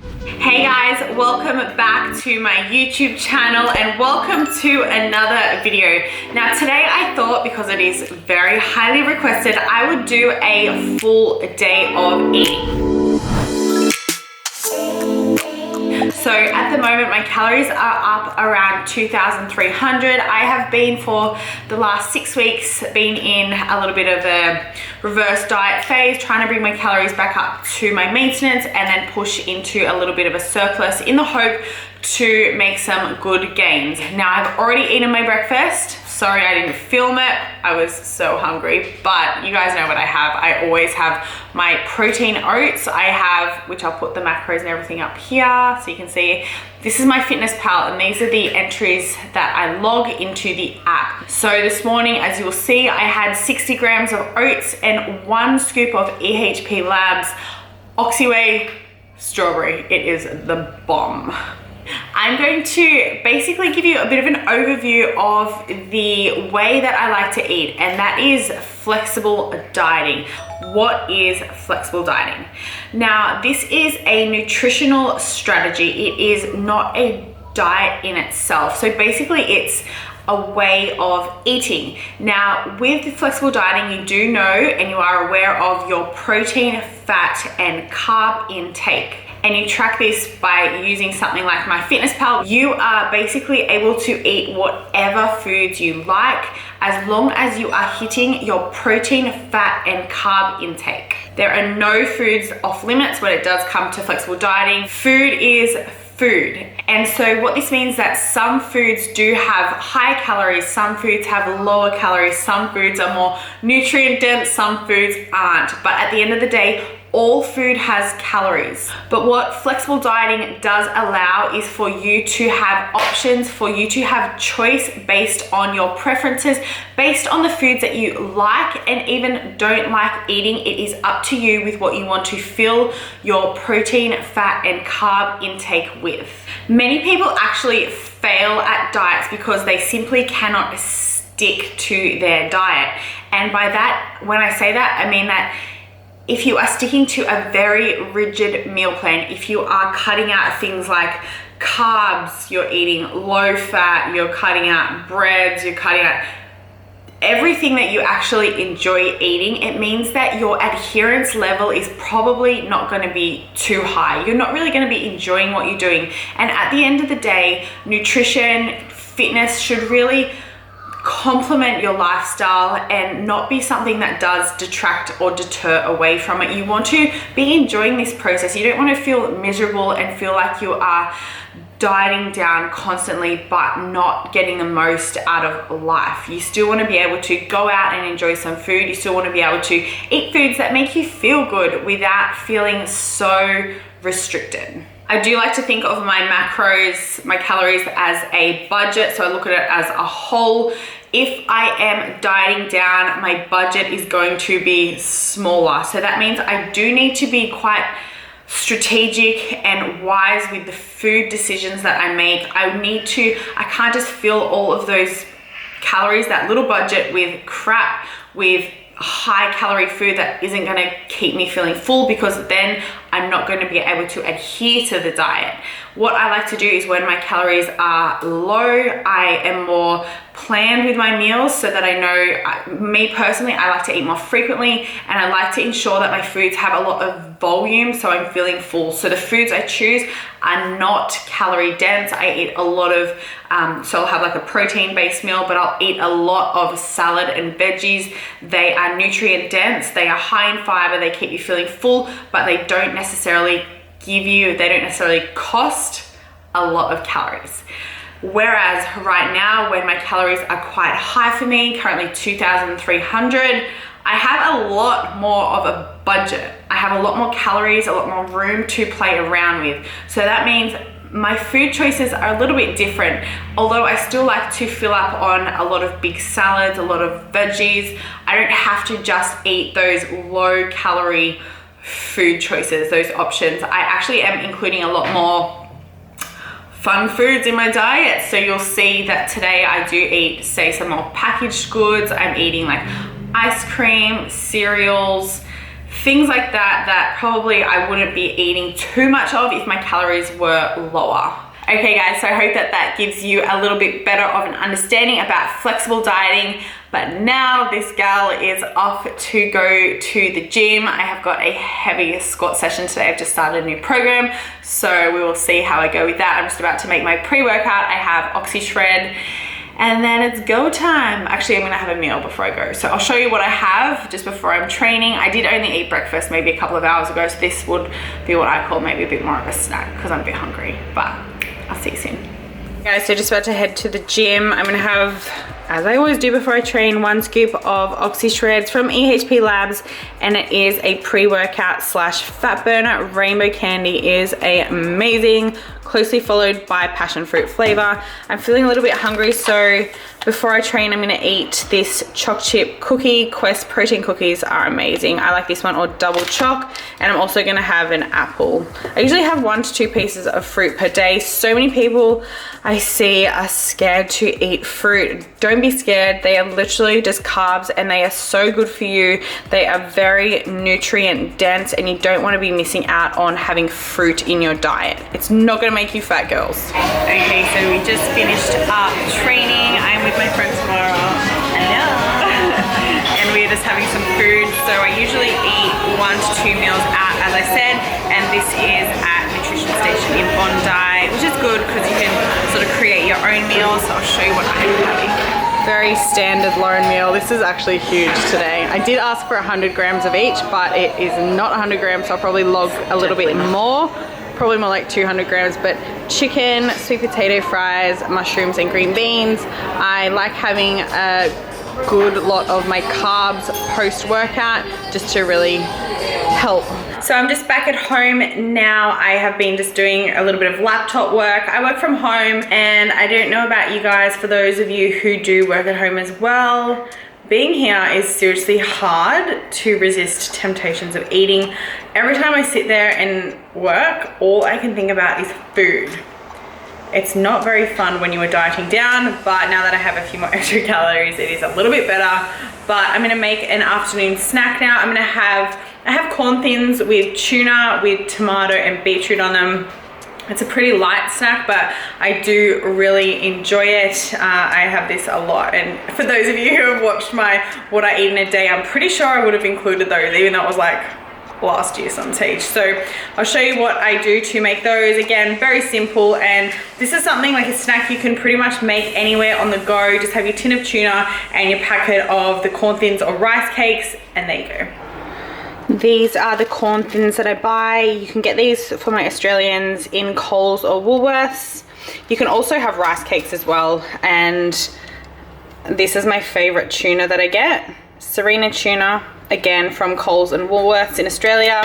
Hey guys, welcome back to my YouTube channel and welcome to another video. Now today I thought, because it is very highly requested, I would do a full day of eating. So at the moment my calories are up around 2,300. I have been for the last 6 weeks been in a little bit of a reverse diet phase, trying to bring my calories back up to my maintenance and then push into a little bit of a surplus in the hope to make some good gains. Now I've already eaten my breakfast. Sorry I didn't film it, I was so hungry, but you guys know what I have. I always have my protein oats. I have, which I'll put the macros and everything up here so you can see. This is my EHPLABS and these are the entries that I log into the app. So this morning, as you will see, I had 60 grams of oats and 1 scoop of EHPLABS Oxyway strawberry. It is the bomb. I'm going to basically give you a bit of an overview of the way that I like to eat, and that is flexible dieting. What is flexible dieting? Now, this is a nutritional strategy. It is not a diet in itself. So basically it's a way of eating. Now, with flexible dieting, you do know and you are aware of your protein, fat, and carb intake. And you track this by using something like MyFitnessPal. You are basically able to eat whatever foods you like as long as you are hitting your protein, fat, and carb intake. There are no foods off limits when it does come to flexible dieting. Food is food. And so what this means that some foods do have high calories, some foods have lower calories, some foods are more nutrient dense, some foods aren't. But at the end of the day, all food has calories. But what flexible dieting does allow is for you to have options, for you to have choice based on your preferences, based on the foods that you like and even don't like eating. It is up to you with what you want to fill your protein, fat, and carb intake with. Many people actually fail at diets because they simply cannot stick to their diet. And by that, when I say that, I mean that if you are sticking to a very rigid meal plan, if you are cutting out things like carbs, you're eating low fat, you're cutting out breads, you're cutting out everything that you actually enjoy eating, it means that your adherence level is probably not going to be too high. You're not really going to be enjoying what you're doing. And at the end of the day, nutrition, fitness should really complement your lifestyle and not be something that does detract or deter away from it. You want to be enjoying this process. You don't want to feel miserable and feel like you are dieting down constantly but not getting the most out of life. You still want to be able to go out and enjoy some food. You still want to be able to eat foods that make you feel good without feeling so restricted. I do like to think of my macros, my calories as a budget. So I look at it as a whole. If I am dieting down, my budget is going to be smaller. So that means I do need to be quite strategic and wise with the food decisions that I make. I can't just fill all of those calories, that little budget, with crap, with high calorie food that isn't going to keep me feeling full, because then I'm not going to be able to adhere to the diet. What I like to do is when my calories are low, I am more planned with my meals so that I know, me personally, I like to eat more frequently and I like to ensure that my foods have a lot of volume so I'm feeling full. So the foods I choose are not calorie dense. I eat a lot of, so I'll have like a protein based meal, but I'll eat a lot of salad and veggies. They are nutrient dense, they are high in fiber, they keep you feeling full, but they don't necessarily cost a lot of calories. Whereas right now, when my calories are quite high for me, currently 2,300, I have a lot more of a budget. I have a lot more calories, a lot more room to play around with. So that means my food choices are a little bit different. Although I still like to fill up on a lot of big salads, a lot of veggies, I don't have to just eat those low calorie food choices, those options. I actually am including a lot more fun foods in my diet. So you'll see that today I do eat, say, some more packaged goods. I'm eating like ice cream, cereals, things like that that probably I wouldn't be eating too much of if my calories were lower. Okay guys, so I hope that that gives you a little bit better of an understanding about flexible dieting. But now this gal is off to go to the gym. I have got a heavy squat session today. I've just started a new program, so we will see how I go with that. I'm just about to make my pre-workout. I have Oxy Shred, and then it's go time. Actually, I'm gonna have a meal before I go. So I'll show you what I have just before I'm training. I did only eat breakfast maybe a couple of hours ago, so this would be what I call maybe a bit more of a snack because I'm a bit hungry, but I'll see you soon. Guys, so just about to head to the gym. I'm gonna have, as I always do before I train, 1 scoop of Oxy Shreds from EHPLABS, and it is a pre-workout slash fat burner. Rainbow candy is amazing, closely followed by passion fruit flavor. I'm feeling a little bit hungry, so before I train, I'm gonna eat this choc chip cookie. Quest protein cookies are amazing. I like this one, or double choc, and I'm also gonna have an apple. I usually have 1 to 2 pieces of fruit per day. So many people I see are scared to eat fruit. Don't be scared. They are literally just carbs, and they are so good for you. They are very nutrient dense, and you don't want to be missing out on having fruit in your diet. It's not gonna make you fat, girls. Okay, so we just finished up training. I'm with my friend tomorrow. Hello. And we're just having some food. So I usually eat 1 to 2 meals out, as I said, and this is at Nutrition Station in Bondi, which is good because you can sort of create your own meals. So I'll show you what I'm having. Very standard Lauren meal. This is actually huge today. I did ask for 100 grams of each, but it is not 100 grams, so I'll probably log a little bit more. Probably more like 200 grams, but chicken, sweet potato fries, mushrooms, and green beans. I like having a good lot of my carbs post-workout just to really help. So I'm just back at home now. I have been just doing a little bit of laptop work. I work from home, and I don't know about you guys, for those of you who do work at home as well, being here is seriously hard to resist temptations of eating. Every time I sit there and work, all I can think about is food. It's not very fun when you are dieting down, but now that I have a few more extra calories, it is a little bit better. But I'm gonna make an afternoon snack now. I have corn thins with tuna, with tomato and beetroot on them. It's a pretty light snack, but I do really enjoy it. I have this a lot, and for those of you who have watched my what I eat in a day, I'm pretty sure I would have included those, even though it was like last year some stage. So I'll show you what I do to make those. Again, very simple, and this is something like a snack you can pretty much make anywhere on the go. Just have your tin of tuna and your packet of the corn thins or rice cakes, and there you go. These are the corn thins that I buy. You can get these for my Australians in Coles or Woolworths. You can also have rice cakes as well, and this is my favorite tuna that I get. Serena tuna, again from Coles and Woolworths in Australia.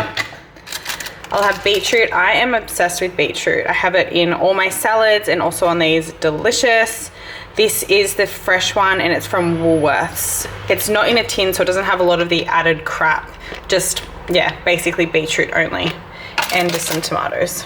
I'll have beetroot. I am obsessed with beetroot. I have it in all my salads and also on these. Delicious. This is the fresh one, and it's from Woolworths. It's not in a tin, so it doesn't have a lot of the added crap. Just, yeah, basically beetroot only, and just some tomatoes.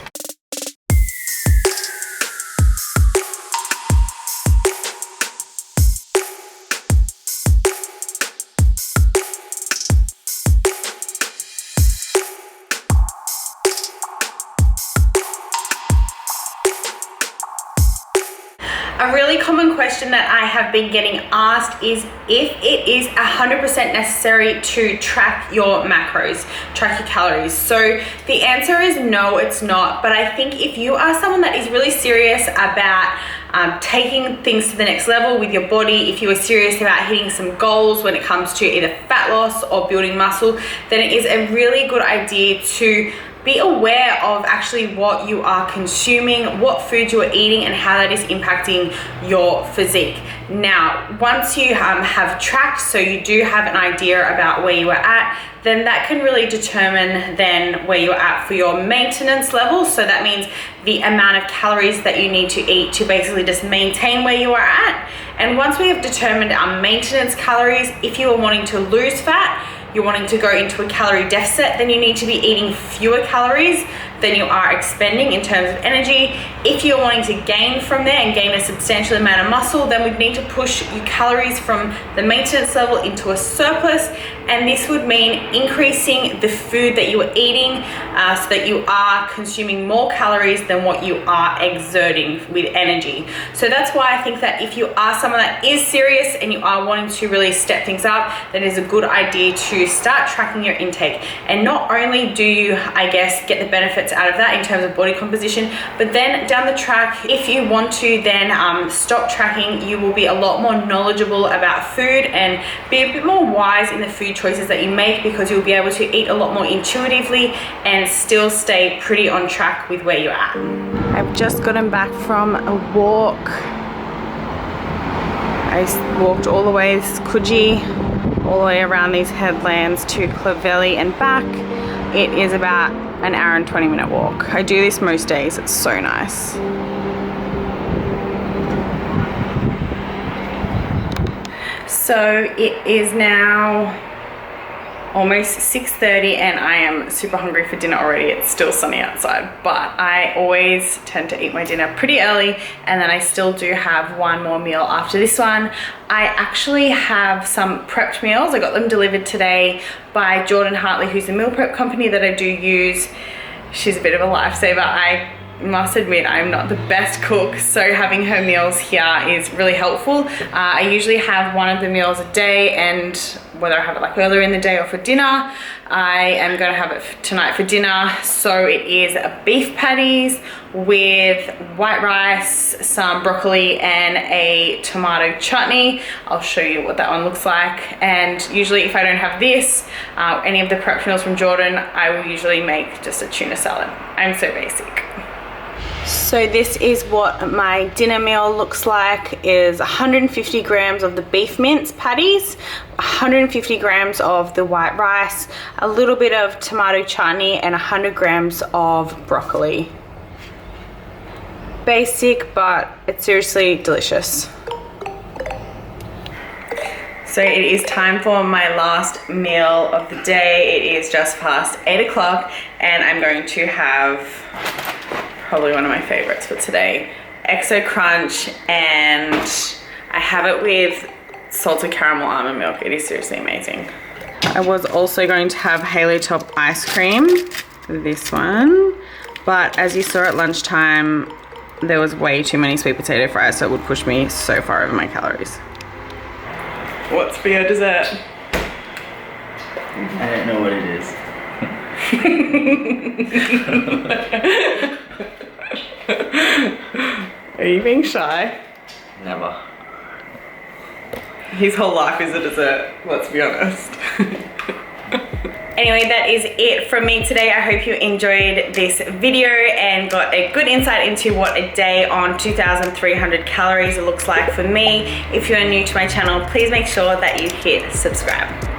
A really common question that I have been getting asked is if it is 100% necessary to track your macros, track your calories. So the answer is no, it's not. But I think if you are someone that is really serious about taking things to the next level with your body, if you are serious about hitting some goals when it comes to either fat loss or building muscle, then it is a really good idea to be aware of actually what you are consuming, what food you are eating, and how that is impacting your physique. Now, once you have tracked, so you do have an idea about where you are at, then that can really determine then where you're at for your maintenance level. So that means the amount of calories that you need to eat to basically just maintain where you are at. And once we have determined our maintenance calories, if you are wanting to lose fat, you're wanting to go into a calorie deficit, then you need to be eating fewer calories than you are expending in terms of energy. If you're wanting to gain from there and gain a substantial amount of muscle, then we'd need to push your calories from the maintenance level into a surplus, and this would mean increasing the food that you are eating so that you are consuming more calories than what you are exerting with energy. So that's why I think that if you are someone that is serious and you are wanting to really step things up, then it's a good idea to start tracking your intake. And not only do you, I guess, get the benefits out of that in terms of body composition, but then down the track, if you want to then stop tracking, you will be a lot more knowledgeable about food and be a bit more wise in the food choices that you make, because you'll be able to eat a lot more intuitively and still stay pretty on track with where you're at. I've just gotten back from a walk. I walked all the way, this is Coogee, all the way around these headlands to Clovelly and back. It is about an hour and 20-minute walk. I do this most days, it's so nice. So it is now almost 6:30 and I am super hungry for dinner already. It's still sunny outside, but I always tend to eat my dinner pretty early, and then I still do have one more meal after this one. I actually have some prepped meals. I got them delivered today by Jordan Hartley, who's a meal prep company that I do use. She's a bit of a lifesaver. I must admit I'm not the best cook, so having her meals here is really helpful. I usually have one of the meals a day, and whether I have it like earlier in the day or for dinner, I am going to have it tonight for dinner. So it is beef patties with white rice, some broccoli and a tomato chutney. I'll show you what that one looks like. And usually if I don't have this, any of the prep meals from Jordan, I will usually make just a tuna salad. I'm so basic. So this is what my dinner meal looks like. Is 150 grams of the beef mince patties, 150 grams of the white rice, a little bit of tomato chutney, and 100 grams of broccoli. Basic, but it's seriously delicious. So it is time for my last meal of the day. It is just past 8 o'clock and I'm going to have probably one of my favorites for today, XO Crunch, and I have it with salted caramel almond milk. It is seriously amazing. I was also going to have Halo Top ice cream, this one, but as you saw at lunchtime, there was way too many sweet potato fries, so it would push me so far over my calories. What's for your dessert? I don't know what it is. Are you being shy? Never. His whole life is a dessert, let's be honest. Anyway, that is it from me today. I hope you enjoyed this video and got a good insight into what a day on 2,300 calories looks like for me. If you're new to my channel, please make sure that you hit subscribe.